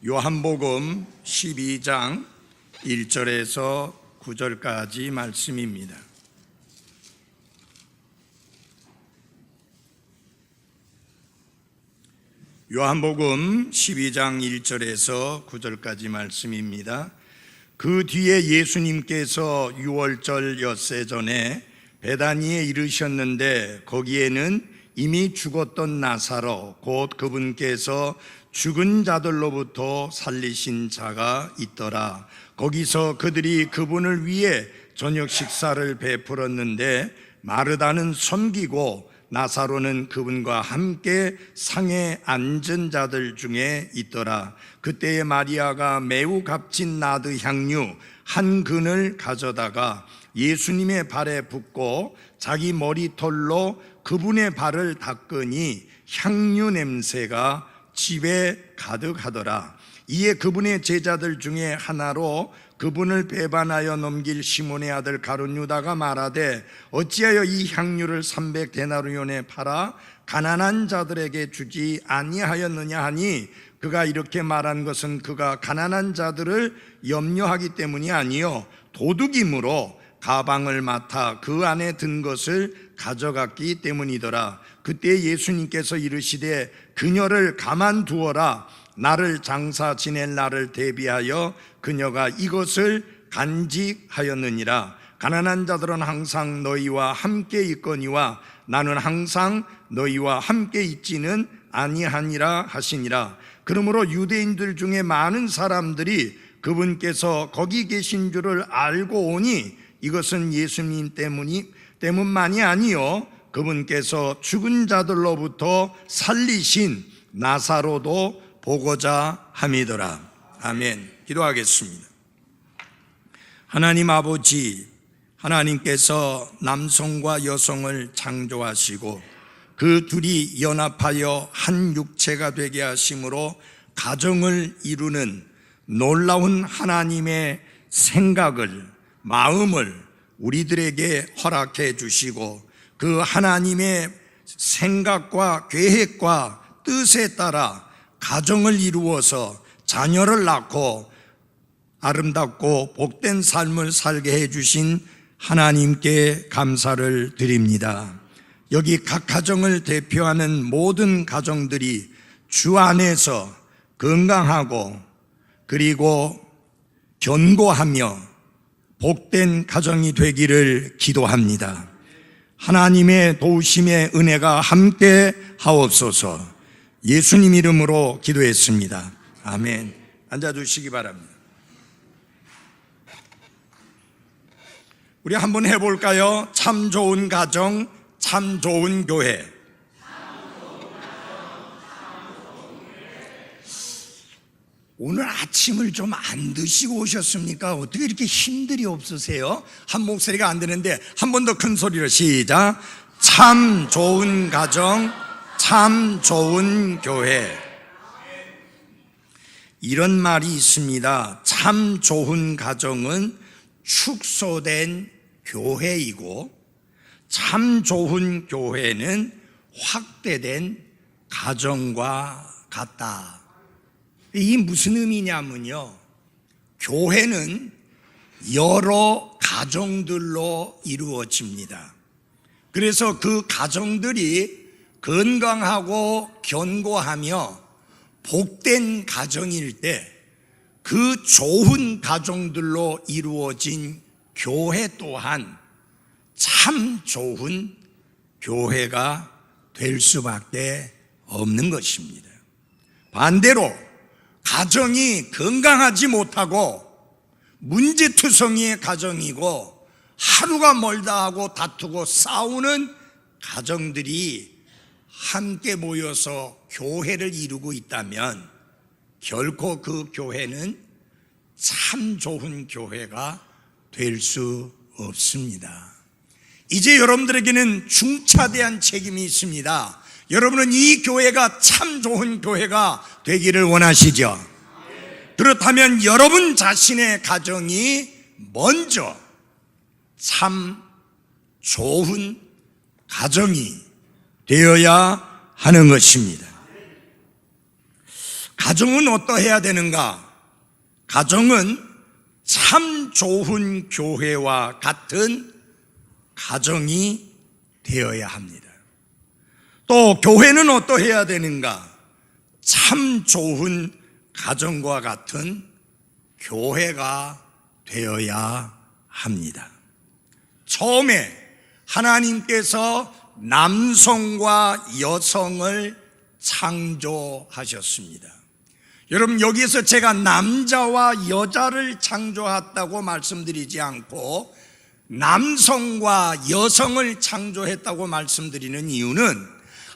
요한복음 12장 1절에서 9절까지 말씀입니다. 요한복음 12장 1절에서 9절까지 말씀입니다. 그 뒤에 예수님께서 유월절 엿새 전에 베다니에 이르셨는데 거기에는 이미 죽었던 나사로 곧 그분께서 죽은 자들로부터 살리신 자가 있더라. 거기서 그들이 그분을 위해 저녁 식사를 베풀었는데 마르다는 섬기고 나사로는 그분과 함께 상에 앉은 자들 중에 있더라. 그때에 마리아가 매우 값진 나드 향유 한 근을 가져다가 예수님의 발에 붓고 자기 머리털로 그분의 발을 닦으니 향유 냄새가 집에 가득하더라. 이에 그분의 제자들 중에 하나로 그분을 배반하여 넘길 시몬의 아들 가룟 유다가 말하되 어찌하여 이 향유를 300데나리온에 팔아 가난한 자들에게 주지 아니하였느냐 하니 그가 이렇게 말한 것은 그가 가난한 자들을 염려하기 때문이 아니요 도둑임으로 가방을 맡아 그 안에 든 것을 가져갔기 때문이더라. 그때 예수님께서 이르시되 그녀를 가만두어라. 나를 장사 지낼 날을 대비하여 그녀가 이것을 간직하였느니라. 가난한 자들은 항상 너희와 함께 있거니와 나는 항상 너희와 함께 있지는 아니하니라 하시니라. 그러므로 유대인들 중에 많은 사람들이 그분께서 거기 계신 줄을 알고 오니 이것은 예수님 때문만이 아니요 그분께서 죽은 자들로부터 살리신 나사로도 보고자 함이더라. 아멘. 기도하겠습니다. 하나님 아버지, 하나님께서 남성과 여성을 창조하시고 그 둘이 연합하여 한 육체가 되게 하심으로 가정을 이루는 놀라운 하나님의 생각을, 마음을 우리들에게 허락해 주시고 그 하나님의 생각과 계획과 뜻에 따라 가정을 이루어서 자녀를 낳고 아름답고 복된 삶을 살게 해주신 하나님께 감사를 드립니다. 여기 각 가정을 대표하는 모든 가정들이 주 안에서 건강하고 그리고 견고하며 복된 가정이 되기를 기도합니다. 하나님의 도우심의 은혜가 함께 하옵소서. 예수님 이름으로 기도했습니다. 아멘. 앉아주시기 바랍니다. 우리 한번 해볼까요? 참 좋은 가정, 참 좋은 교회. 오늘 아침을 좀 안 드시고 오셨습니까? 어떻게 이렇게 힘들이 없으세요? 한 목소리가 안 되는데 한 번 더 큰 소리로 시작. 참 좋은 가정, 참 좋은 교회. 이런 말이 있습니다. 참 좋은 가정은 축소된 교회이고 참 좋은 교회는 확대된 가정과 같다. 이게 무슨 의미냐면요, 교회는 여러 가정들로 이루어집니다. 그래서 그 가정들이 건강하고 견고하며 복된 가정일 때 그 좋은 가정들로 이루어진 교회 또한 참 좋은 교회가 될 수밖에 없는 것입니다. 반대로 가정이 건강하지 못하고 문제투성이의 가정이고 하루가 멀다 하고 다투고 싸우는 가정들이 함께 모여서 교회를 이루고 있다면 결코 그 교회는 참 좋은 교회가 될 수 없습니다. 이제 여러분들에게는 중차대한 책임이 있습니다. 여러분은 이 교회가 참 좋은 교회가 되기를 원하시죠? 그렇다면 여러분 자신의 가정이 먼저 참 좋은 가정이 되어야 하는 것입니다. 가정은 어떠해야 되는가? 가정은 참 좋은 교회와 같은 가정이 되어야 합니다. 또 교회는 어떠해야 되는가? 참 좋은 가정과 같은 교회가 되어야 합니다. 처음에 하나님께서 남성과 여성을 창조하셨습니다. 여러분, 여기서 제가 남자와 여자를 창조했다고 말씀드리지 않고 남성과 여성을 창조했다고 말씀드리는 이유는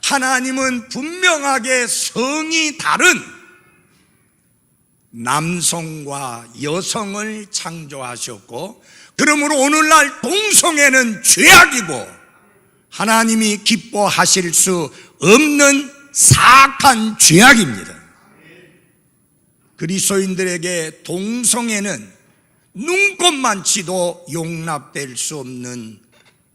하나님은 분명하게 성이 다른 남성과 여성을 창조하셨고, 그러므로 오늘날 동성애는 죄악이고 하나님이 기뻐하실 수 없는 사악한 죄악입니다. 그리스도인들에게 동성애는 눈꼽만치도 용납될 수 없는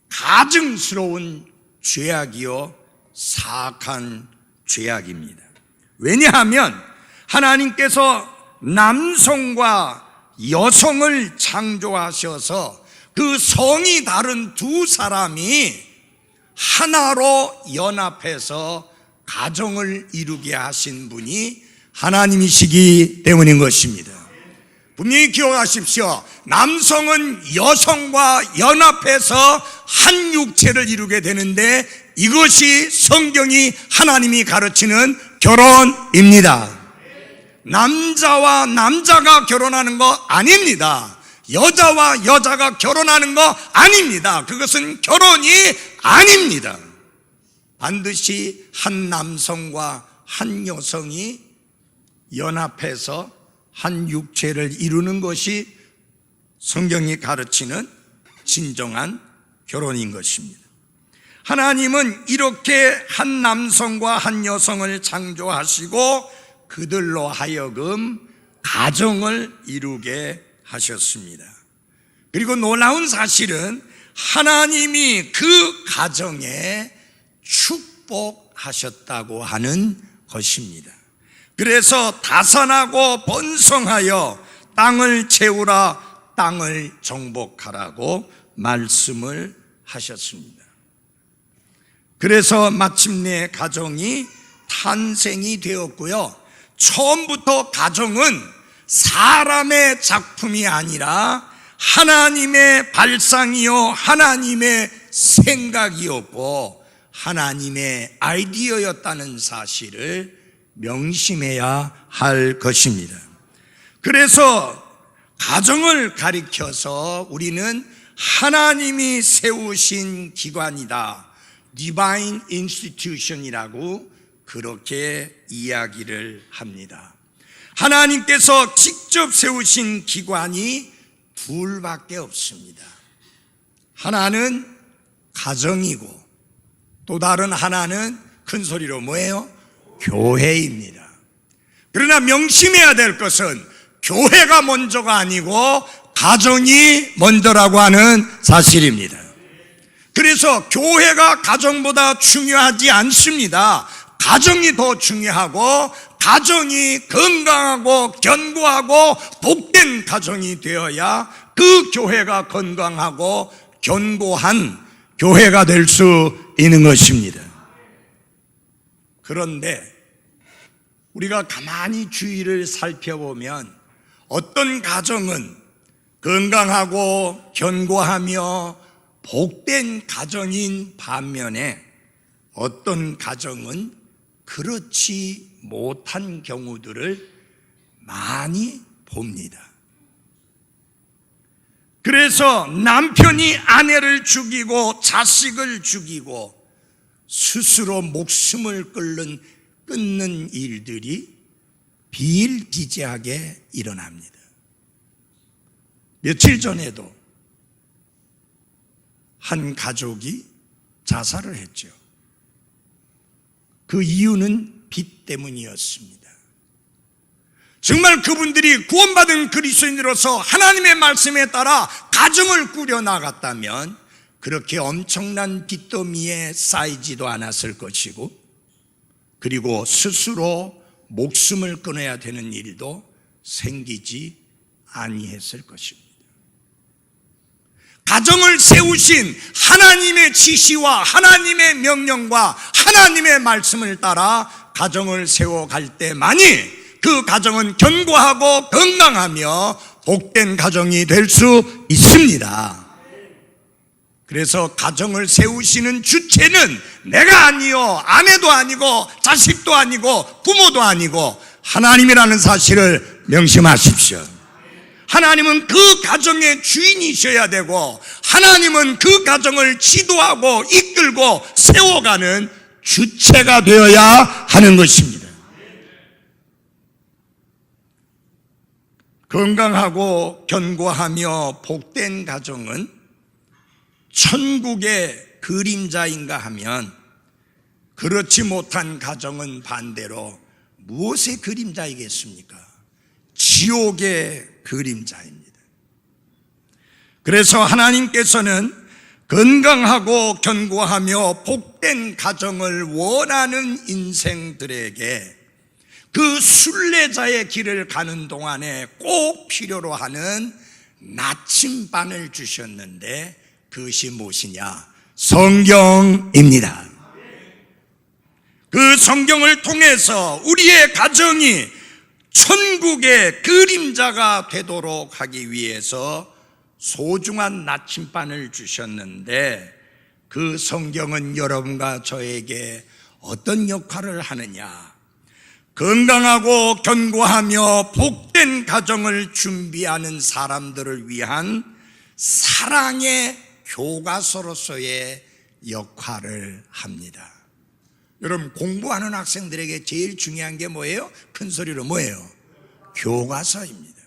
가증스러운 죄악이요 사악한 죄악입니다. 왜냐하면 하나님께서 남성과 여성을 창조하셔서 그 성이 다른 두 사람이 하나로 연합해서 가정을 이루게 하신 분이 하나님이시기 때문인 것입니다. 분명히 기억하십시오. 남성은 여성과 연합해서 한 육체를 이루게 되는데 이것이 성경이 하나님이 가르치는 결혼입니다. 남자와 남자가 결혼하는 거 아닙니다. 여자와 여자가 결혼하는 거 아닙니다. 그것은 결혼이 아닙니다. 반드시 한 남성과 한 여성이 연합해서 한 육체를 이루는 것이 성경이 가르치는 진정한 결혼인 것입니다. 하나님은 이렇게 한 남성과 한 여성을 창조하시고 그들로 하여금 가정을 이루게 하셨습니다. 그리고 놀라운 사실은 하나님이 그 가정에 축복하셨다고 하는 것입니다. 그래서 다산하고 번성하여 땅을 채우라, 땅을 정복하라고 말씀을 하셨습니다. 그래서 마침내 가정이 탄생이 되었고요. 처음부터 가정은 사람의 작품이 아니라 하나님의 발상이요 하나님의 생각이었고 하나님의 아이디어였다는 사실을 명심해야 할 것입니다. 그래서 가정을 가리켜서 우리는 하나님이 세우신 기관이다, Divine Institution이라고 그렇게 이야기를 합니다. 하나님께서 직접 세우신 기관이 둘밖에 없습니다. 하나는 가정이고 또 다른 하나는 큰 소리로 뭐예요? 교회입니다. 그러나 명심해야 될 것은 교회가 먼저가 아니고 가정이 먼저라고 하는 사실입니다. 그래서 교회가 가정보다 중요하지 않습니다. 가정이 더 중요하고 가정이 건강하고 견고하고 복된 가정이 되어야 그 교회가 건강하고 견고한 교회가 될 수 있는 것입니다. 그런데 우리가 가만히 주위를 살펴보면 어떤 가정은 건강하고 견고하며 복된 가정인 반면에 어떤 가정은 그렇지 못한 경우들을 많이 봅니다. 그래서 남편이 아내를 죽이고 자식을 죽이고 스스로 목숨을 끊는 일들이 비일비재하게 일어납니다. 며칠 전에도 한 가족이 자살을 했죠. 그 이유는 빚 때문이었습니다. 정말 그분들이 구원받은 그리스도인으로서 하나님의 말씀에 따라 가정을 꾸려나갔다면 그렇게 엄청난 빚더미에 쌓이지도 않았을 것이고, 그리고 스스로 목숨을 끊어야 되는 일도 생기지 아니했을 것입니다. 가정을 세우신 하나님의 지시와 하나님의 명령과 하나님의 말씀을 따라 가정을 세워갈 때만이 그 가정은 견고하고 건강하며 복된 가정이 될 수 있습니다. 그래서 가정을 세우시는 주체는 내가 아니요, 아내도 아니고 자식도 아니고 부모도 아니고 하나님이라는 사실을 명심하십시오. 하나님은 그 가정의 주인이셔야 되고 하나님은 그 가정을 지도하고 이끌고 세워가는 주체가 되어야 하는 것입니다. 건강하고 견고하며 복된 가정은 천국의 그림자인가 하면 그렇지 못한 가정은 반대로 무엇의 그림자이겠습니까? 지옥의 그림자입니다. 그래서 하나님께서는 건강하고 견고하며 복된 가정을 원하는 인생들에게 그 순례자의 길을 가는 동안에 꼭 필요로 하는 나침반을 주셨는데 그것이 무엇이냐? 성경입니다. 그 성경을 통해서 우리의 가정이 천국의 그림자가 되도록 하기 위해서 소중한 나침반을 주셨는데 그 성경은 여러분과 저에게 어떤 역할을 하느냐? 건강하고 견고하며 복된 가정을 준비하는 사람들을 위한 사랑의 교과서로서의 역할을 합니다. 여러분, 공부하는 학생들에게 제일 중요한 게 뭐예요? 큰 소리로 뭐예요? 교과서입니다.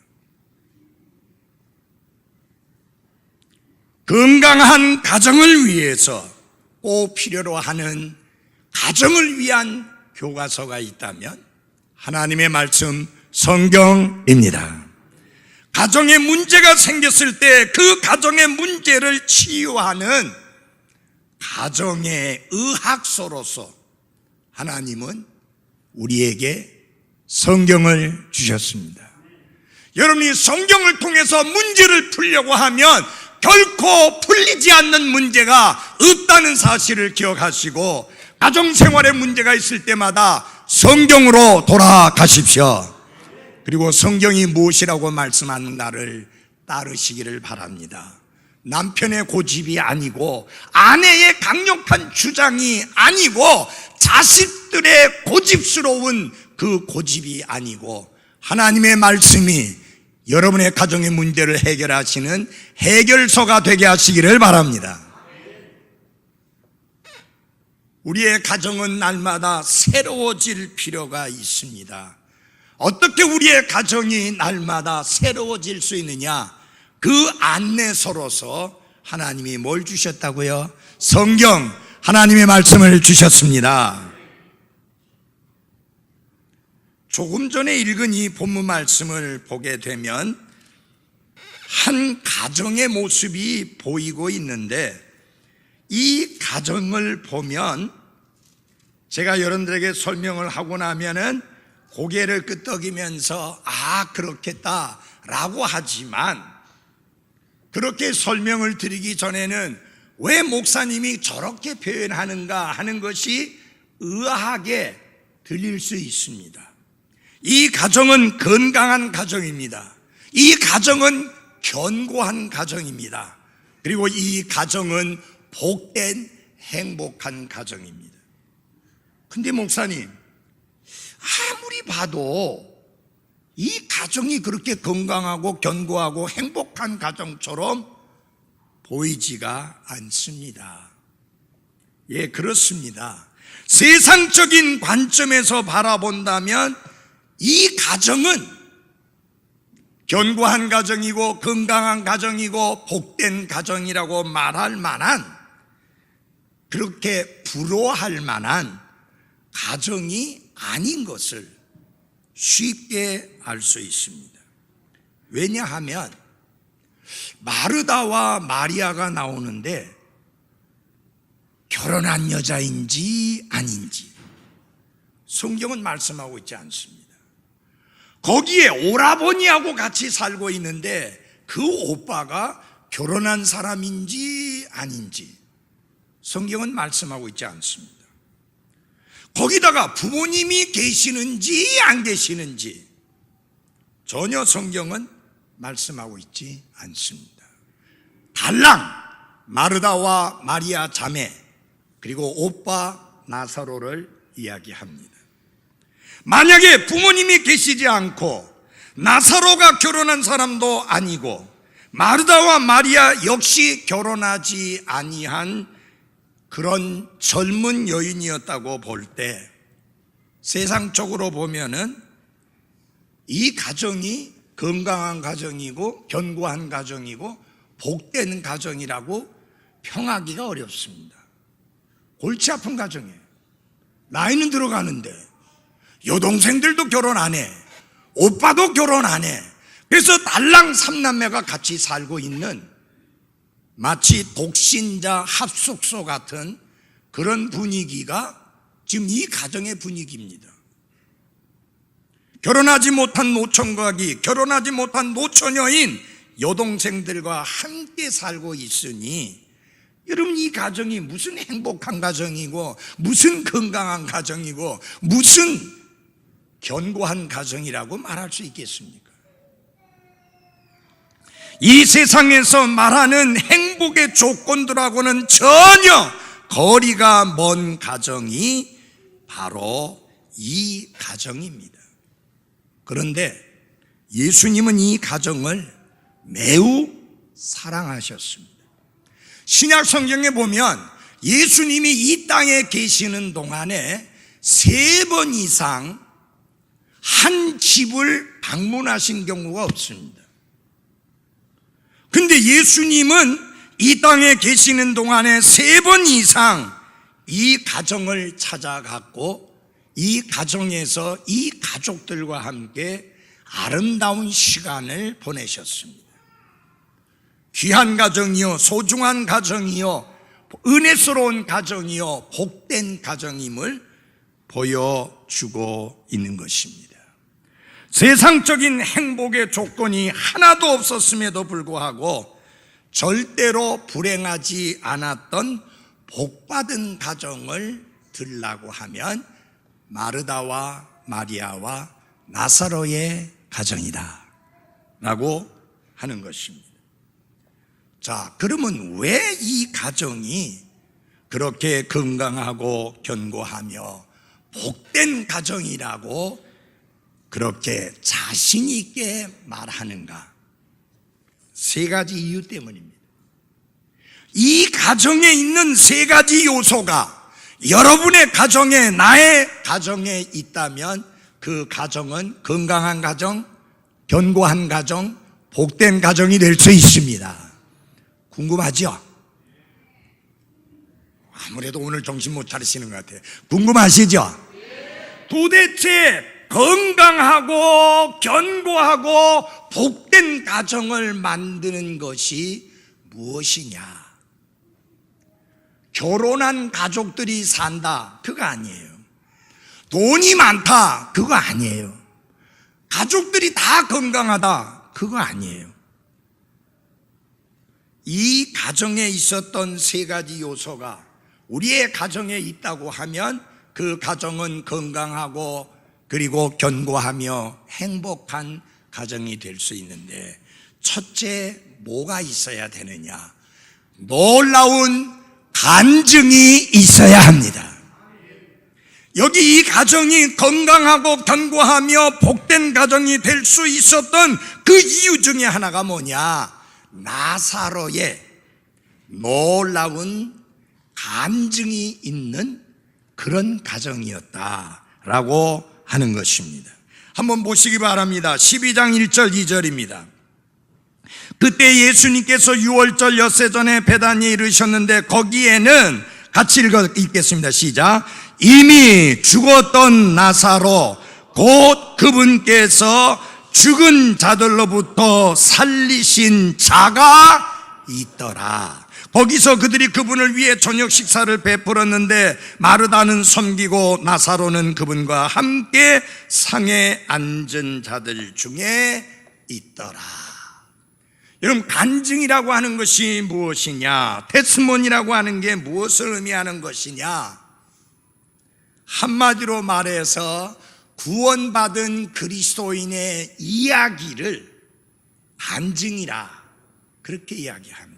건강한 가정을 위해서 꼭 필요로 하는 가정을 위한 교과서가 있다면 하나님의 말씀 성경입니다. 가정에 문제가 생겼을 때 그 가정의 문제를 치유하는 가정의 의학서로서 하나님은 우리에게 성경을 주셨습니다. 여러분이 성경을 통해서 문제를 풀려고 하면 결코 풀리지 않는 문제가 없다는 사실을 기억하시고 가정생활에 문제가 있을 때마다 성경으로 돌아가십시오. 그리고 성경이 무엇이라고 말씀하는가를 따르시기를 바랍니다. 남편의 고집이 아니고 아내의 강력한 주장이 아니고 자식들의 고집스러운 그 고집이 아니고 하나님의 말씀이 여러분의 가정의 문제를 해결하시는 해결서가 되게 하시기를 바랍니다. 우리의 가정은 날마다 새로워질 필요가 있습니다. 어떻게 우리의 가정이 날마다 새로워질 수 있느냐? 그 안내서로서 하나님이 뭘 주셨다고요? 성경, 하나님의 말씀을 주셨습니다. 조금 전에 읽은 이 본문 말씀을 보게 되면 한 가정의 모습이 보이고 있는데 이 가정을 보면 제가 여러분들에게 설명을 하고 나면은 고개를 끄덕이면서 그렇겠다라고 하지만 그렇게 설명을 드리기 전에는 왜 목사님이 저렇게 표현하는가 하는 것이 의아하게 들릴 수 있습니다. 이 가정은 건강한 가정입니다. 이 가정은 견고한 가정입니다. 그리고 이 가정은 복된 행복한 가정입니다. 근데 목사님, 아무리 봐도 이 가정이 그렇게 건강하고 견고하고 행복한 가정처럼 보이지가 않습니다. 예, 그렇습니다. 세상적인 관점에서 바라본다면 이 가정은 견고한 가정이고 건강한 가정이고 복된 가정이라고 말할 만한, 그렇게 부러워할 만한 가정이 아닌 것을 쉽게 알 수 있습니다. 왜냐하면 마르다와 마리아가 나오는데 결혼한 여자인지 아닌지, 성경은 말씀하고 있지 않습니다. 거기에 오라버니하고 같이 살고 있는데 그 오빠가 결혼한 사람인지 아닌지 성경은 말씀하고 있지 않습니다. 거기다가 부모님이 계시는지 안 계시는지 전혀 성경은 말씀하고 있지 않습니다. 달랑 마르다와 마리아 자매 그리고 오빠 나사로를 이야기합니다. 만약에 부모님이 계시지 않고 나사로가 결혼한 사람도 아니고 마르다와 마리아 역시 결혼하지 아니한 그런 젊은 여인이었다고 볼 때 세상적으로 보면은 이 가정이 건강한 가정이고 견고한 가정이고 복된 가정이라고 평하기가 어렵습니다. 골치 아픈 가정이에요. 나이는 들어가는데 여동생들도 결혼 안 해, 오빠도 결혼 안 해. 그래서 달랑 삼남매가 같이 살고 있는 마치 독신자 합숙소 같은 그런 분위기가 지금 이 가정의 분위기입니다. 결혼하지 못한 노총각이 결혼하지 못한 노처녀인 여동생들과 함께 살고 있으니 여러분 이 가정이 무슨 행복한 가정이고 무슨 건강한 가정이고 무슨 견고한 가정이라고 말할 수 있겠습니까? 이 세상에서 말하는 행복의 조건들하고는 전혀 거리가 먼 가정이 바로 이 가정입니다. 그런데 예수님은 이 가정을 매우 사랑하셨습니다. 신약 성경에 보면 예수님이 이 땅에 계시는 동안에 3번 이상 한 집을 방문하신 경우가 없습니다. 근데 예수님은 이 땅에 계시는 동안에 3번 이상 이 가정을 찾아갔고 이 가정에서 이 가족들과 함께 아름다운 시간을 보내셨습니다. 귀한 가정이요, 소중한 가정이요, 은혜스러운 가정이요, 복된 가정임을 보여주고 있는 것입니다. 세상적인 행복의 조건이 하나도 없었음에도 불구하고 절대로 불행하지 않았던 복받은 가정을 들라고 하면 마르다와 마리아와 나사로의 가정이다 라고 하는 것입니다. 자, 그러면 왜 이 가정이 그렇게 건강하고 견고하며 복된 가정이라고 그렇게 자신 있게 말하는가? 3가지 이유 때문입니다. 이 가정에 있는 3가지 요소가 여러분의 가정에, 나의 가정에 있다면 그 가정은 건강한 가정, 견고한 가정, 복된 가정이 될 수 있습니다. 궁금하죠? 아무래도 오늘 정신 못 차리시는 것 같아요. 궁금하시죠? 도대체 건강하고 견고하고 복된 가정을 만드는 것이 무엇이냐? 결혼한 가족들이 산다, 그거 아니에요. 돈이 많다, 그거 아니에요. 가족들이 다 건강하다, 그거 아니에요. 이 가정에 있었던 3가지 요소가 우리의 가정에 있다고 하면 그 가정은 건강하고 그리고 견고하며 행복한 가정이 될 수 있는데, 첫째 뭐가 있어야 되느냐? 놀라운 간증이 있어야 합니다. 여기 이 가정이 건강하고 견고하며 복된 가정이 될 수 있었던 그 이유 중에 하나가 뭐냐? 나사로의 놀라운 간증이 있는 그런 가정이었다라고 하는 것입니다. 한번 보시기 바랍니다. 12장 1절 2절입니다. 그때 예수님께서 유월절 엿새 전에 베다니에 이르셨는데 거기에는 같이 읽겠습니다. 시작. 이미 죽었던 나사로 곧 그분께서 죽은 자들로부터 살리신 자가 있더라. 거기서 그들이 그분을 위해 저녁 식사를 베풀었는데 마르다는 섬기고 나사로는 그분과 함께 상에 앉은 자들 중에 있더라. 여러분, 간증이라고 하는 것이 무엇이냐? 테스몬이라고 하는 게 무엇을 의미하는 것이냐? 한마디로 말해서 구원받은 그리스도인의 이야기를 간증이라 그렇게 이야기합니다.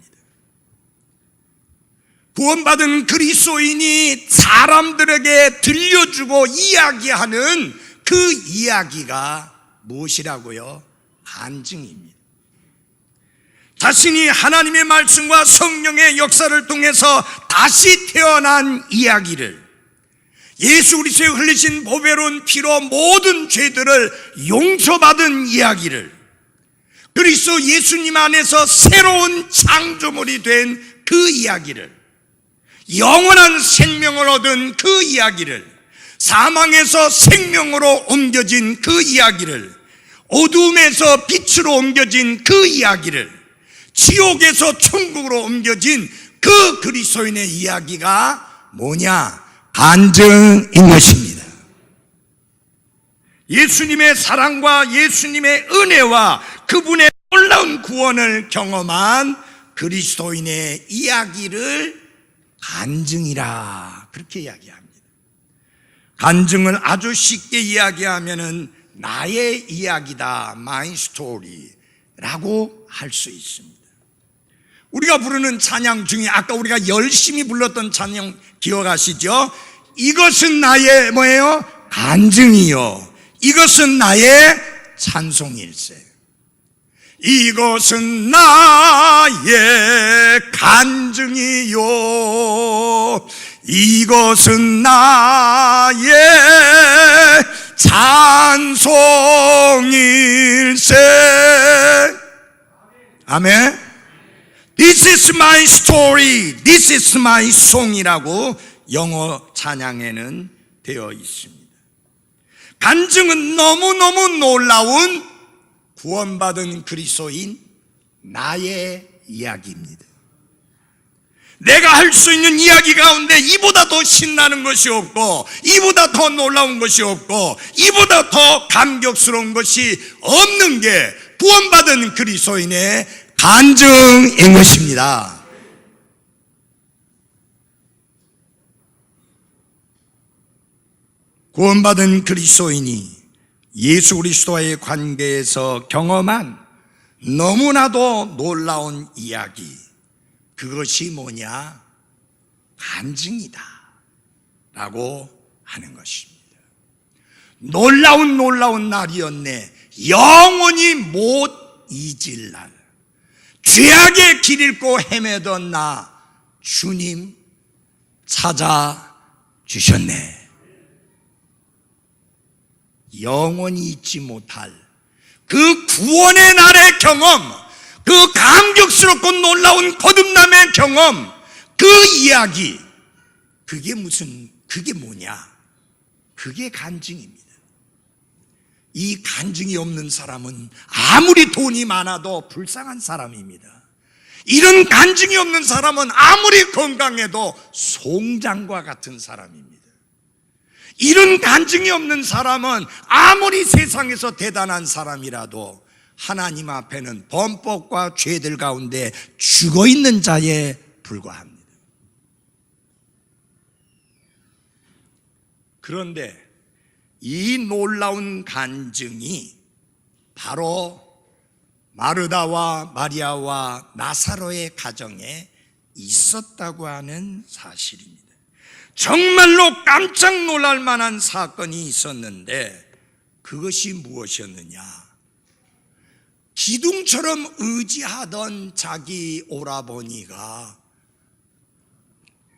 구원받은 그리스도인이 사람들에게 들려주고 이야기하는 그 이야기가 무엇이라고요? 간증입니다. 자신이 하나님의 말씀과 성령의 역사를 통해서 다시 태어난 이야기를, 예수 그리스도의 흘리신 보배로운 피로 모든 죄들을 용서받은 이야기를, 그리스도 예수님 안에서 새로운 창조물이 된 그 이야기를, 영원한 생명을 얻은 그 이야기를, 사망에서 생명으로 옮겨진 그 이야기를, 어둠에서 빛으로 옮겨진 그 이야기를, 지옥에서 천국으로 옮겨진 그 그리스도인의 이야기가 뭐냐? 간증인 것입니다. 예수님의 사랑과 예수님의 은혜와 그분의 놀라운 구원을 경험한 그리스도인의 이야기를 간증이라 그렇게 이야기합니다. 간증을 아주 쉽게 이야기하면은 나의 이야기다, my story라고 할 수 있습니다. 우리가 부르는 찬양 중에 아까 우리가 열심히 불렀던 찬양 기억하시죠? 이것은 나의 뭐예요? 간증이요, 이것은 나의 찬송일세. 이것은 나의 간증이요, 이것은 나의 찬송일세. 아멘. This is my story, this is my song이라고 영어 찬양에는 되어 있습니다. 간증은 너무너무 놀라운 구원받은 그리스도인 나의 이야기입니다. 내가 할 수 있는 이야기 가운데 이보다 더 신나는 것이 없고, 이보다 더 놀라운 것이 없고, 이보다 더 감격스러운 것이 없는 게 구원받은 그리스도인의 간증인 것입니다. 구원받은 그리스도인이 예수 그리스도와의 관계에서 경험한 너무나도 놀라운 이야기, 그것이 뭐냐? 간증이다 라고 하는 것입니다. 놀라운 날이었네, 영원히 못 잊을 날. 죄악의 길 잃고 헤매던 나 주님 찾아주셨네. 영원히 잊지 못할 그 구원의 날의 경험, 그 감격스럽고 놀라운 거듭남의 경험, 그 이야기, 그게 뭐냐? 그게 간증입니다. 이 간증이 없는 사람은 아무리 돈이 많아도 불쌍한 사람입니다. 이런 간증이 없는 사람은 아무리 건강해도 송장과 같은 사람입니다. 이런 간증이 없는 사람은 아무리 세상에서 대단한 사람이라도 하나님 앞에는 범법과 죄들 가운데 죽어있는 자에 불과합니다. 그런데 이 놀라운 간증이 바로 마르다와 마리아와 나사로의 가정에 있었다고 하는 사실입니다. 정말로 깜짝 놀랄 만한 사건이 있었는데 그것이 무엇이었느냐? 기둥처럼 의지하던 자기 오라버니가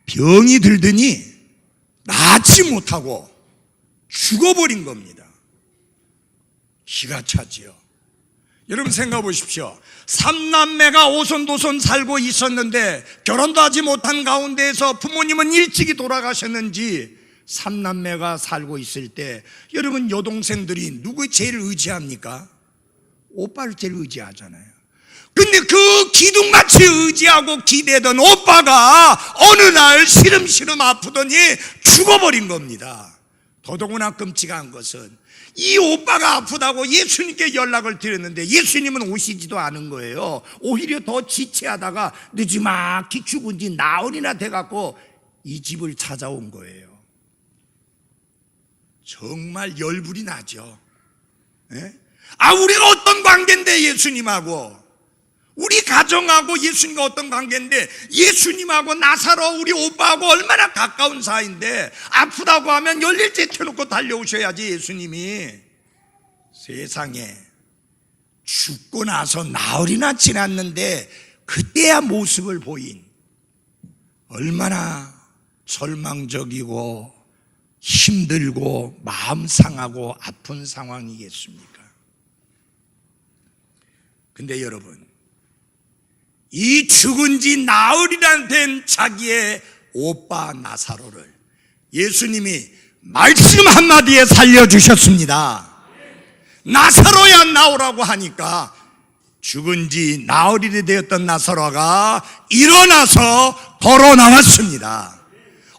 병이 들더니 낫지 못하고 죽어버린 겁니다. 기가 차지요. 여러분 생각해 보십시오. 삼남매가 오손도손 살고 있었는데 결혼도 하지 못한 가운데에서 부모님은 일찍이 돌아가셨는지 삼남매가 살고 있을 때 여러분 여동생들이 누구 제일 의지합니까? 오빠를 제일 의지하잖아요. 근데 그 기둥같이 의지하고 기대던 오빠가 어느 날 시름시름 아프더니 죽어버린 겁니다. 더더구나 끔찍한 것은 이 오빠가 아프다고 예수님께 연락을 드렸는데 예수님은 오시지도 않은 거예요. 오히려 더 지체하다가 늦지막히 죽은 지 나흘이나 돼갖고 이 집을 찾아온 거예요. 정말 열불이 나죠. 예? 우리가 어떤 관계인데 예수님하고, 우리 가정하고 예수님과 어떤 관계인데, 예수님하고 나사로 우리 오빠하고 얼마나 가까운 사이인데 아프다고 하면 열일째 켜놓고 달려오셔야지. 예수님이 세상에 죽고 나서 나흘이나 지났는데 그때야 모습을 보인, 얼마나 절망적이고 힘들고 마음 상하고 아픈 상황이겠습니까? 근데 여러분, 이 죽은 지 나흘이나 된 자기의 오빠 나사로를 예수님이 말씀 한마디에 살려주셨습니다. 나사로야 나오라고 하니까 죽은 지 나흘이 되었던 나사로가 일어나서 걸어 나왔습니다.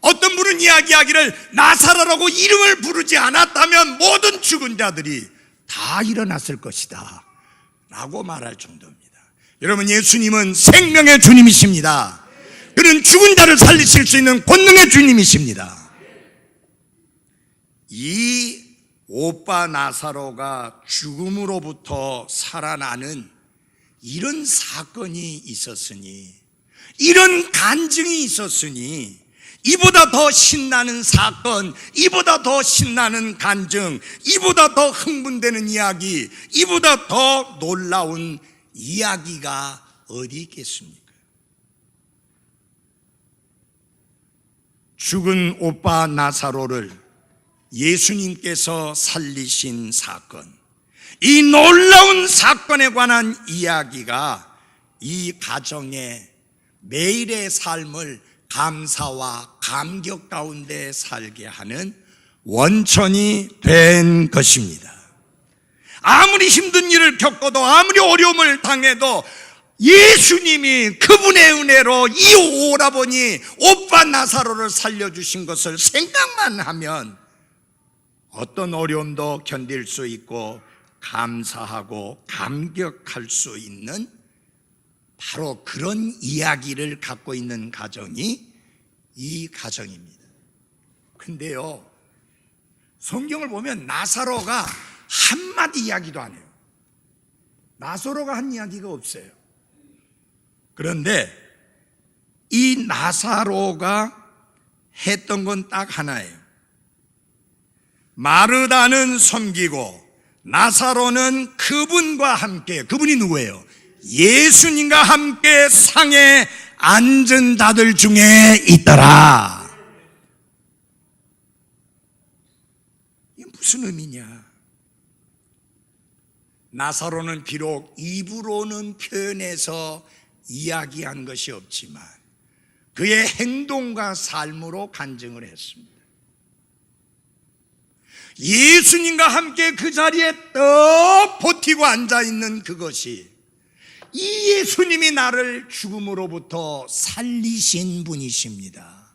어떤 분은 이야기하기를 나사로라고 이름을 부르지 않았다면 모든 죽은 자들이 다 일어났을 것이다 라고 말할 정도입니다. 여러분, 예수님은 생명의 주님이십니다. 그는 죽은 자를 살리실 수 있는 권능의 주님이십니다. 이 오빠 나사로가 죽음으로부터 살아나는 이런 사건이 있었으니, 이런 간증이 있었으니, 이보다 더 신나는 사건, 이보다 더 신나는 간증, 이보다 더 흥분되는 이야기, 이보다 더 놀라운 이야기가 어디 있겠습니까? 죽은 오빠 나사로를 예수님께서 살리신 사건, 이 놀라운 사건에 관한 이야기가 이 가정의 매일의 삶을 감사와 감격 가운데 살게 하는 원천이 된 것입니다. 아무리 힘든 일을 겪어도, 아무리 어려움을 당해도 예수님이 그분의 은혜로 이 오라버니 오빠 나사로를 살려주신 것을 생각만 하면 어떤 어려움도 견딜 수 있고 감사하고 감격할 수 있는 바로 그런 이야기를 갖고 있는 가정이 이 가정입니다. 근데요, 성경을 보면 나사로가 한마디 이야기도 안 해요. 나사로가 한 이야기가 없어요. 그런데 이 나사로가 했던 건 딱 하나예요. 마르다는 섬기고 나사로는 그분과 함께, 그분이 누구예요? 예수님과 함께 상에 앉은 자들 중에 있더라. 이게 무슨 의미냐? 나사로는 비록 입으로는 표현해서 이야기한 것이 없지만 그의 행동과 삶으로 간증을 했습니다. 예수님과 함께 그 자리에 떡 버티고 앉아있는 그것이 이 예수님이 나를 죽음으로부터 살리신 분이십니다.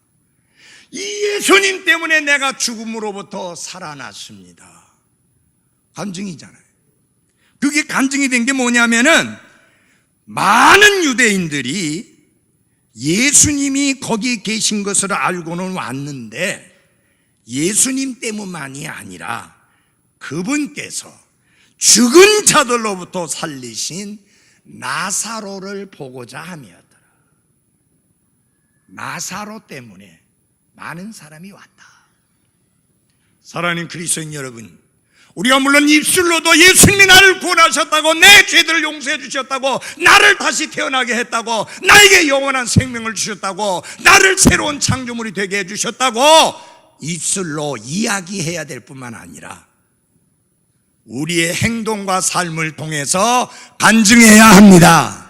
이 예수님 때문에 내가 죽음으로부터 살아났습니다. 간증이잖아요. 그게 간증이 된 게 뭐냐면은 많은 유대인들이 예수님이 거기 계신 것을 알고는 왔는데 예수님 때문만이 아니라 그분께서 죽은 자들로부터 살리신 나사로를 보고자 함이었더라. 나사로 때문에 많은 사람이 왔다. 사랑하는 그리스도인 여러분, 우리가 물론 입술로도 예수님이 나를 구원하셨다고, 내 죄들을 용서해 주셨다고, 나를 다시 태어나게 했다고, 나에게 영원한 생명을 주셨다고, 나를 새로운 창조물이 되게 해주셨다고 입술로 이야기해야 될 뿐만 아니라 우리의 행동과 삶을 통해서 간증해야 합니다.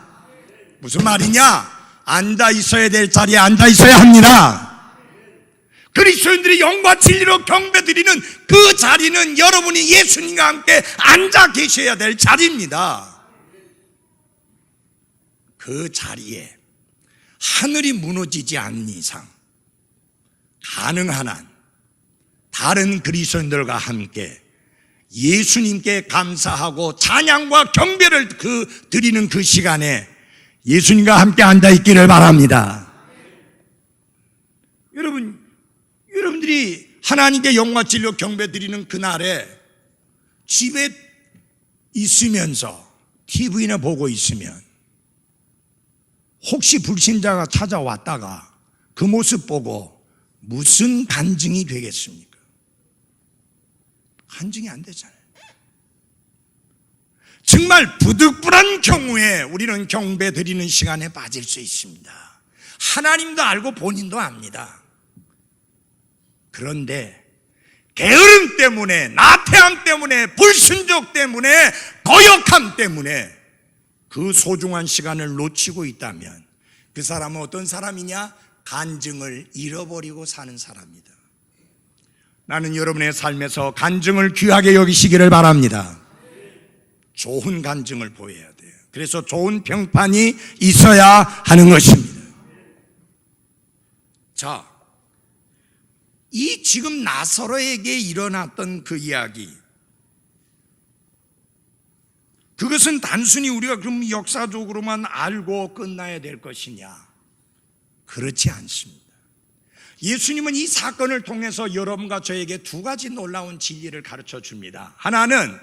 무슨 말이냐? 앉아 있어야 될 자리에 앉아 있어야 합니다. 그리스도인들이 영과 진리로 경배드리는 그 자리는 여러분이 예수님과 함께 앉아 계셔야 될 자리입니다. 그 자리에 하늘이 무너지지 않는 이상 가능한 한 다른 그리스도인들과 함께 예수님께 감사하고 찬양과 경배를 드리는 그 시간에 예수님과 함께 앉아 있기를 바랍니다. 여러분들이 하나님께 영광 진료 경배 드리는 그날에 집에 있으면서 TV나 보고 있으면 혹시 불신자가 찾아왔다가 그 모습 보고 무슨 간증이 되겠습니까? 간증이 안 되잖아요. 정말 부득불한 경우에 우리는 경배 드리는 시간에 빠질 수 있습니다. 하나님도 알고 본인도 압니다. 그런데 게으름 때문에, 나태함 때문에, 불순종 때문에, 거역함 때문에 그 소중한 시간을 놓치고 있다면 그 사람은 어떤 사람이냐? 간증을 잃어버리고 사는 사람이다. 나는 여러분의 삶에서 간증을 귀하게 여기시기를 바랍니다. 좋은 간증을 보여야 돼요. 그래서 좋은 평판이 있어야 하는 것입니다. 자, 이 지금 나사로에게 일어났던 그 이야기, 그것은 단순히 우리가 그럼 역사적으로만 알고 끝나야 될 것이냐? 그렇지 않습니다. 예수님은 이 사건을 통해서 여러분과 저에게 두 가지 놀라운 진리를 가르쳐 줍니다. 하나는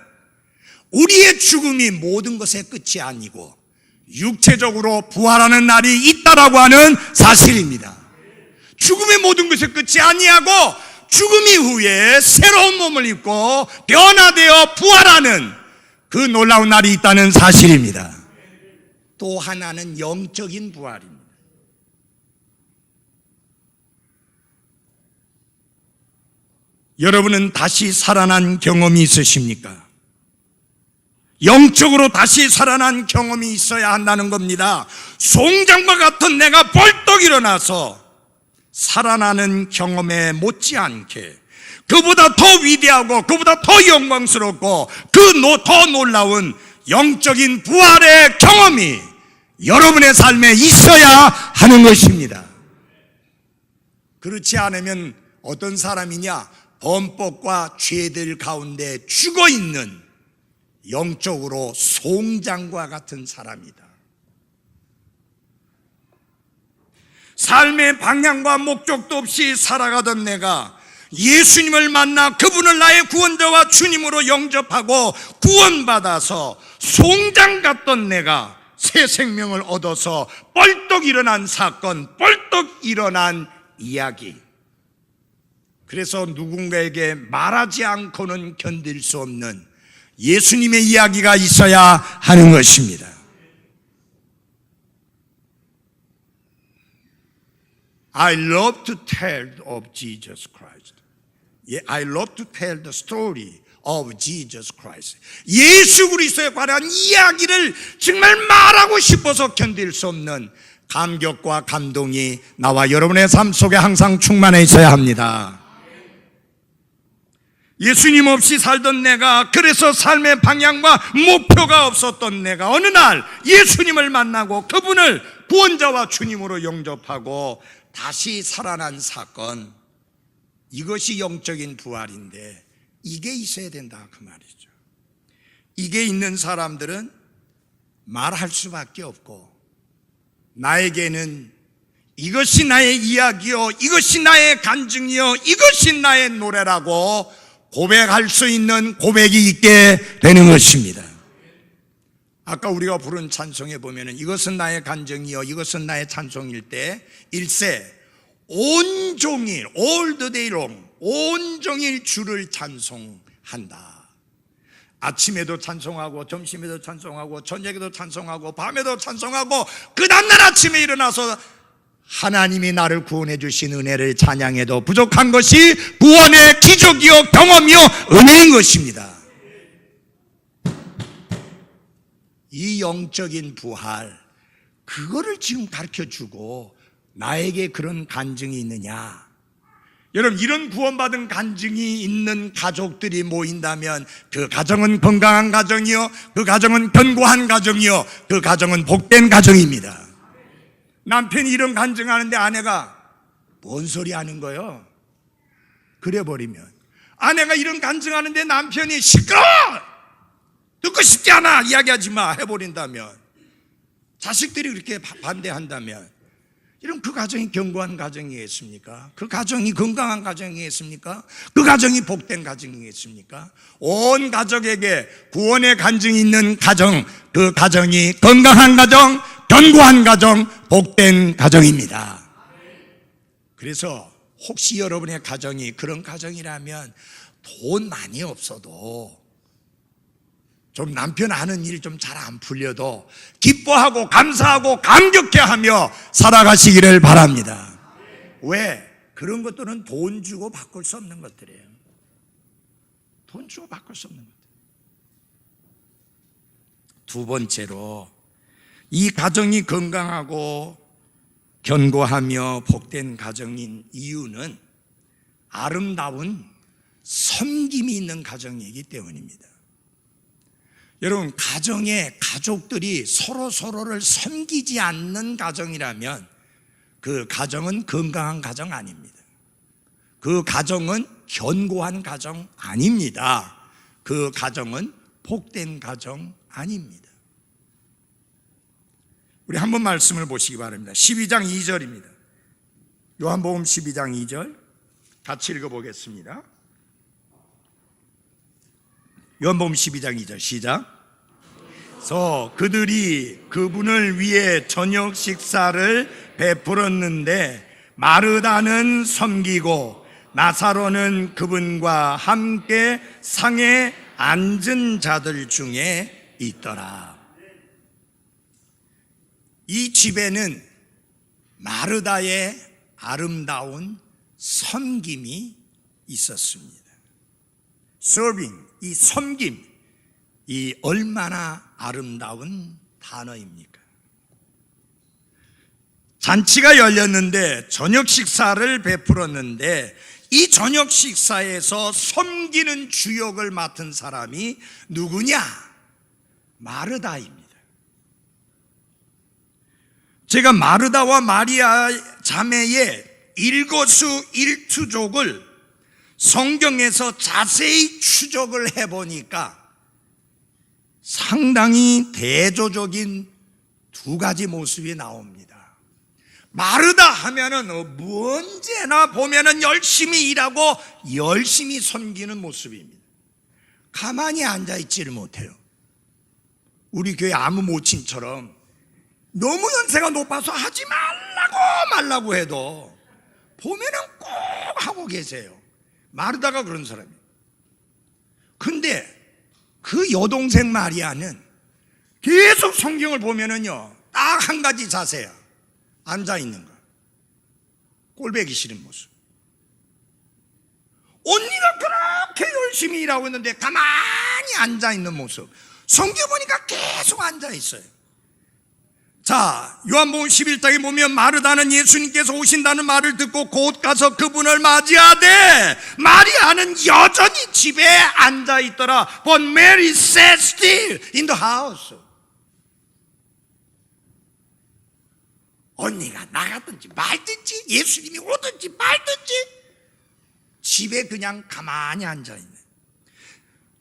우리의 죽음이 모든 것의 끝이 아니고 육체적으로 부활하는 날이 있다라고 하는 사실입니다. 죽음의 모든 것의 끝이 아니하고 죽음 이후에 새로운 몸을 입고 변화되어 부활하는 그 놀라운 날이 있다는 사실입니다. 또 하나는 영적인 부활입니다. 여러분은 다시 살아난 경험이 있으십니까? 영적으로 다시 살아난 경험이 있어야 한다는 겁니다. 송장과 같은 내가 벌떡 일어나서 살아나는 경험에 못지않게 그보다 더 위대하고 그보다 더 영광스럽고 더 놀라운 영적인 부활의 경험이 여러분의 삶에 있어야 하는 것입니다. 그렇지 않으면 어떤 사람이냐? 범법과 죄들 가운데 죽어있는 영적으로 송장과 같은 사람이다. 삶의 방향과 목적도 없이 살아가던 내가 예수님을 만나 그분을 나의 구원자와 주님으로 영접하고 구원받아서 송장 같던 내가 새 생명을 얻어서 벌떡 일어난 사건, 벌떡 일어난 이야기. 그래서 누군가에게 말하지 않고는 견딜 수 없는 예수님의 이야기가 있어야 하는 것입니다. I love to tell of Jesus Christ. I love to tell the story of Jesus Christ. 예수 그리스도에 관한 이야기를 정말 말하고 싶어서 견딜 수 없는 감격과 감동이 나와 여러분의 삶 속에 항상 충만해 있어야 합니다. 예수님 없이 살던 내가, 그래서 삶의 방향과 목표가 없었던 내가 어느 날 예수님을 만나고 그분을 구원자와 주님으로 영접하고 다시 살아난 사건, 이것이 영적인 부활인데 이게 있어야 된다 그 말이죠. 이게 있는 사람들은 말할 수밖에 없고, 나에게는 이것이 나의 이야기요, 이것이 나의 간증이요, 이것이 나의 노래라고 고백할 수 있는 고백이 있게 되는 것입니다. 아까 우리가 부른 찬송에 보면은 이것은 나의 간증이요, 이것은 나의 찬송일 때 일세 온종일 all the day long 온종일 주를 찬송한다. 아침에도 찬송하고 점심에도 찬송하고 저녁에도 찬송하고 밤에도 찬송하고 그 다음날 아침에 일어나서 하나님이 나를 구원해 주신 은혜를 찬양해도 부족한 것이 구원의 기적이요 경험이요 은혜인 것입니다. 이 영적인 부활, 그거를 지금 가르쳐주고 나에게 그런 간증이 있느냐? 여러분, 이런 구원받은 간증이 있는 가족들이 모인다면 그 가정은 건강한 가정이요, 그 가정은 견고한 가정이요, 그 가정은 복된 가정입니다. 남편이 이런 간증하는데 아내가 뭔 소리 하는 거예요? 그래 버리면, 아내가 이런 간증하는데 남편이 시끄러워! 듣고 싶지 않아! 이야기하지 마! 해버린다면, 자식들이 그렇게 반대한다면, 이런 그 가정이 견고한 가정이겠습니까? 그 가정이 건강한 가정이겠습니까? 그 가정이 복된 가정이겠습니까? 온 가족에게 구원의 간증이 있는 가정, 그 가정이 건강한 가정, 견고한 가정, 복된 가정입니다. 그래서 혹시 여러분의 가정이 그런 가정이라면 돈 많이 없어도, 좀 남편 하는 일 좀 잘 안 풀려도 기뻐하고 감사하고 감격해하며 살아가시기를 바랍니다. 왜? 그런 것들은 돈 주고 바꿀 수 없는 것들이에요. 돈 주고 바꿀 수 없는 것들. 두 번째로, 이 가정이 건강하고 견고하며 복된 가정인 이유는 아름다운 섬김이 있는 가정이기 때문입니다. 여러분, 가정에 가족들이 서로를 섬기지 않는 가정이라면 그 가정은 건강한 가정 아닙니다. 그 가정은 견고한 가정 아닙니다. 그 가정은 복된 가정 아닙니다. 우리 한번 말씀을 보시기 바랍니다. 12장 2절입니다. 요한복음 12장 2절 같이 읽어보겠습니다. 요한복음 12장 2절 시작. 그래서 그들이 그분을 위해 저녁 식사를 베풀었는데 마르다는 섬기고 나사로는 그분과 함께 상에 앉은 자들 중에 있더라. 이 집에는 마르다의 아름다운 섬김이 있었습니다. Serving, 이 섬김, 이 얼마나 아름다운 단어입니까? 잔치가 열렸는데 저녁 식사를 베풀었는데 이 저녁 식사에서 섬기는 주역을 맡은 사람이 누구냐? 마르다입니다. 제가 마르다와 마리아 자매의 일거수일투족을 성경에서 자세히 추적을 해보니까 상당히 대조적인 두 가지 모습이 나옵니다. 마르다 하면은 언제나 보면은 열심히 일하고 열심히 섬기는 모습입니다. 가만히 앉아있지를 못해요. 우리 교회 아무 모친처럼 너무 연세가 높아서 하지 말라고 해도 보면은 꼭 하고 계세요. 마르다가 그런 사람이에요. 근데 그 여동생 마리아는 계속 성경을 보면은요, 딱 한 가지 자세야. 앉아있는 거. 꼴보기 싫은 모습. 언니가 그렇게 열심히 일하고 있는데 가만히 앉아있는 모습. 성경 보니까 계속 앉아있어요. 자, 요한복음 11장에 보면 마르다는 예수님께서 오신다는 말을 듣고 곧 가서 그분을 맞이하되 마리아는 여전히 집에 앉아있더라. But Mary sat still in the house. 언니가 나가든지 말든지 예수님이 오든지 말든지 집에 그냥 가만히 앉아있네.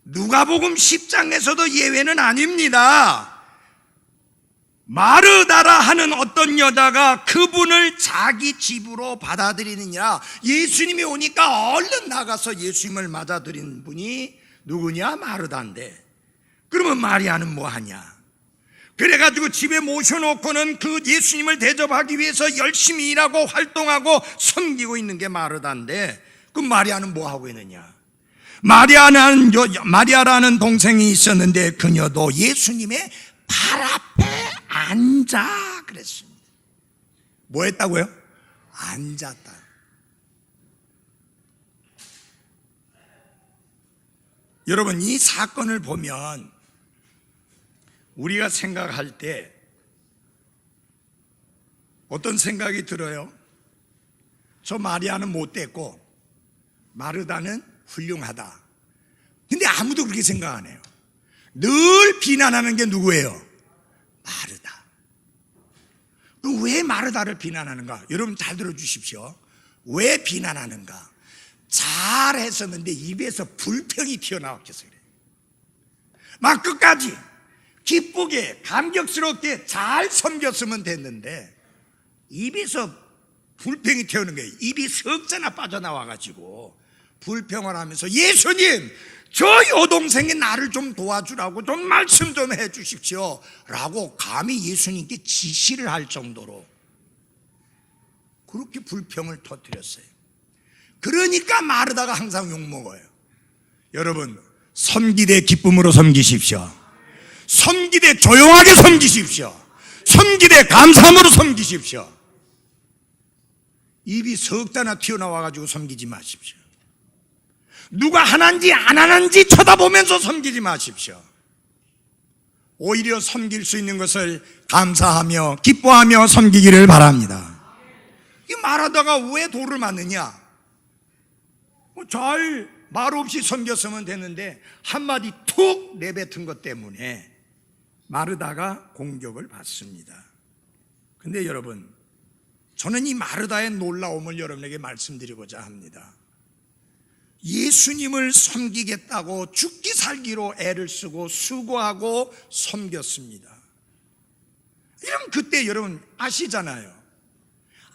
누가복음 10장에서도 예외는 아닙니다. 마르다라 하는 어떤 여자가 그분을 자기 집으로 받아들이느냐, 예수님이 오니까 얼른 나가서 예수님을 맞아들인 분이 누구냐? 마르다인데, 그러면 마리아는 뭐하냐? 그래가지고 집에 모셔놓고는 그 예수님을 대접하기 위해서 열심히 일하고 활동하고 섬기고 있는 게 마르다인데, 그럼 마리아는 뭐하고 있느냐? 마리아라는 동생이 있었는데 그녀도 예수님의 발 앞에 앉아 그랬습니다. 뭐 했다고요? 앉았다. 여러분, 이 사건을 보면 우리가 생각할 때 어떤 생각이 들어요? 저 마리아는 못됐고 마르다는 훌륭하다. 근데 아무도 그렇게 생각 안 해요. 늘 비난하는 게 누구예요? 마르다. 그럼 왜 마르다를 비난하는가? 여러분 잘 들어주십시오. 왜 비난하는가? 잘 했었는데 입에서 불평이 튀어나왔겠어요. 막 끝까지 기쁘게 감격스럽게 잘 섬겼으면 됐는데 입에서 불평이 튀어오는 거예요. 입이 석자나 빠져나와가지고 불평을 하면서 예수님, 저 여동생이 나를 좀 도와주라고 좀 말씀 좀 해주십시오 라고 감히 예수님께 지시를 할 정도로 그렇게 불평을 터뜨렸어요. 그러니까 마르다가 항상 욕먹어요. 여러분, 섬기되 기쁨으로 섬기십시오. 섬기되 조용하게 섬기십시오. 섬기되 감사함으로 섬기십시오. 입이 석자나 튀어나와가지고 섬기지 마십시오. 누가 하는지 안 하는지 쳐다보면서 섬기지 마십시오. 오히려 섬길 수 있는 것을 감사하며 기뻐하며 섬기기를 바랍니다. 이 말하다가 왜 돌을 맞느냐? 잘 말 없이 섬겼으면 되는데 한마디 툭 내뱉은 것 때문에 마르다가 공격을 받습니다. 근데 여러분, 저는 이 마르다의 놀라움을 여러분에게 말씀드리고자 합니다. 예수님을 섬기겠다고 죽기 살기로 애를 쓰고 수고하고 섬겼습니다. 이러면 그때 여러분 아시잖아요.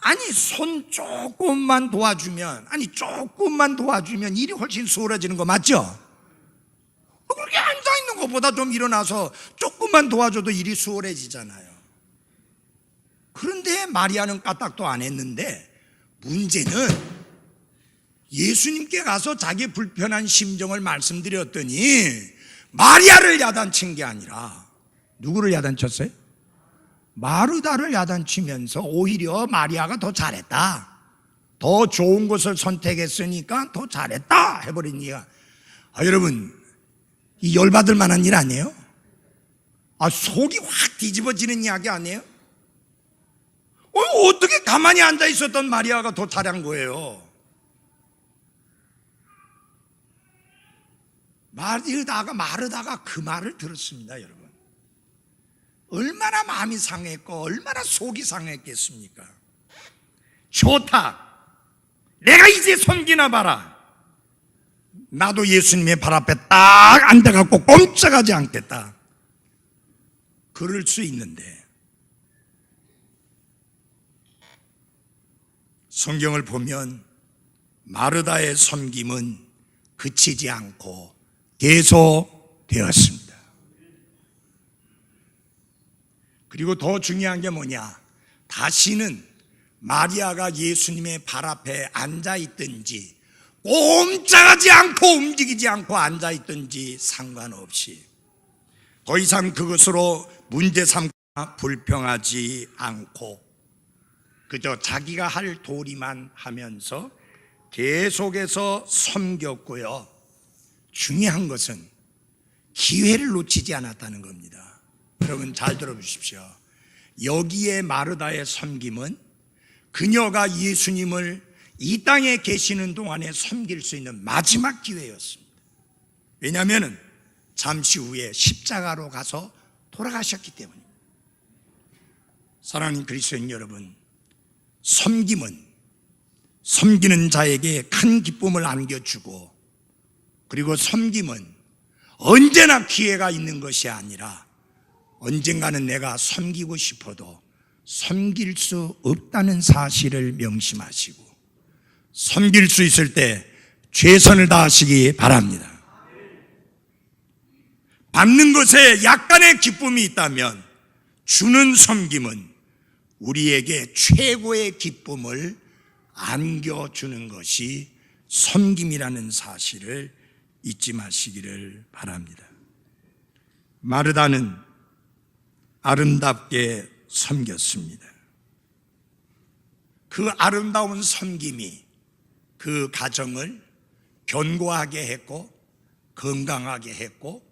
아니 손 조금만 도와주면, 조금만 도와주면 일이 훨씬 수월해지는 거 맞죠? 그렇게 앉아있는 것보다 좀 일어나서 조금만 도와줘도 일이 수월해지잖아요. 그런데 마리아는 까딱도 안 했는데 문제는 예수님께 가서 자기 불편한 심정을 말씀드렸더니 마리아를 야단친 게 아니라 누구를 야단쳤어요? 마르다를 야단치면서 오히려 마리아가 더 잘했다, 더 좋은 것을 선택했으니까 더 잘했다 해버린 이야. 여러분, 이 열받을 만한 일 아니에요? 속이 확 뒤집어지는 이야기 아니에요? 어떻게 가만히 앉아 있었던 마리아가 더 잘한 거예요? 마르다가 그 말을 들었습니다. 여러분, 얼마나 마음이 상했고 얼마나 속이 상했겠습니까? 좋다, 내가 이제 섬기나 봐라. 나도 예수님의 발 앞에 딱 앉아갖고 꼼짝하지 않겠다. 그럴 수 있는데 성경을 보면 마르다의 섬김은 그치지 않고 계속되었습니다. 그리고 더 중요한 게 뭐냐? 다시는 마리아가 예수님의 발 앞에 앉아있든지 꼼짝하지 않고 움직이지 않고 앉아있든지 상관없이 더 이상 그것으로 문제 삼거나 불평하지 않고 그저 자기가 할 도리만 하면서 계속해서 섬겼고요. 중요한 것은 기회를 놓치지 않았다는 겁니다. 여러분 잘 들어보십시오. 여기에 마르다의 섬김은 그녀가 예수님을 이 땅에 계시는 동안에 섬길 수 있는 마지막 기회였습니다. 왜냐하면 잠시 후에 십자가로 가서 돌아가셨기 때문입니다. 사랑하는 그리스도인 여러분, 섬김은 섬기는 자에게 큰 기쁨을 안겨주고, 그리고 섬김은 언제나 기회가 있는 것이 아니라 언젠가는 내가 섬기고 싶어도 섬길 수 없다는 사실을 명심하시고 섬길 수 있을 때 최선을 다하시기 바랍니다. 받는 것에 약간의 기쁨이 있다면 주는 섬김은 우리에게 최고의 기쁨을 안겨주는 것이 섬김이라는 사실을 잊지 마시기를 바랍니다. 마르다는 아름답게 섬겼습니다. 그 아름다운 섬김이 그 가정을 견고하게 했고 건강하게 했고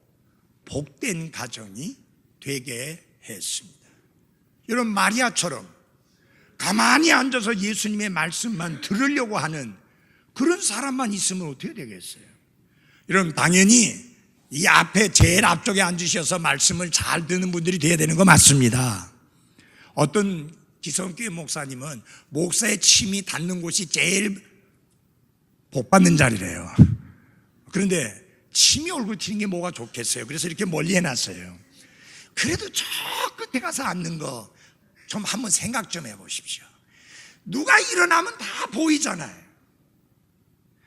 복된 가정이 되게 했습니다. 여러분, 마리아처럼 가만히 앉아서 예수님의 말씀만 들으려고 하는 그런 사람만 있으면 어떻게 되겠어요? 여러분, 당연히 이 앞에 제일 앞쪽에 앉으셔서 말씀을 잘 듣는 분들이 돼야 되는 거 맞습니다. 어떤 기성교회 목사님은 목사의 침이 닿는 곳이 제일 복 받는 자리래요. 그런데 침이 얼굴 튀는 게 뭐가 좋겠어요? 그래서 이렇게 멀리 해놨어요. 그래도 저 끝에 가서 앉는 거 좀 한번 생각 좀 해보십시오. 누가 일어나면 다 보이잖아요.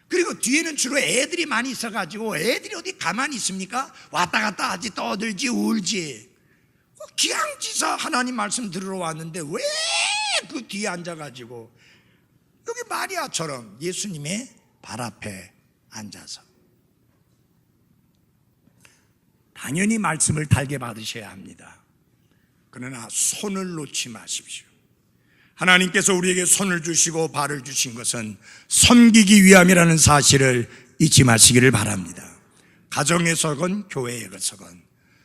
그리고 뒤에는 주로 애들이 많이 있어가지고 애들이 어디 가만히 있습니까? 왔다 갔다 하지, 떠들지, 울지. 기양지사 하나님 말씀 들으러 왔는데 왜 그 뒤에 앉아가지고 여기 마리아처럼 예수님의 발 앞에 앉아서 당연히 말씀을 달게 받으셔야 합니다. 그러나 손을 놓지 마십시오. 하나님께서 우리에게 손을 주시고 발을 주신 것은 섬기기 위함이라는 사실을 잊지 마시기를 바랍니다. 가정에서건 교회에서건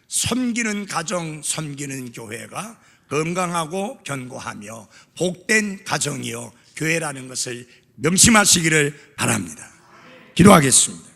섬기는 가정, 섬기는 교회가 건강하고 견고하며 복된 가정이요 교회라는 것을 명심하시기를 바랍니다. 기도하겠습니다.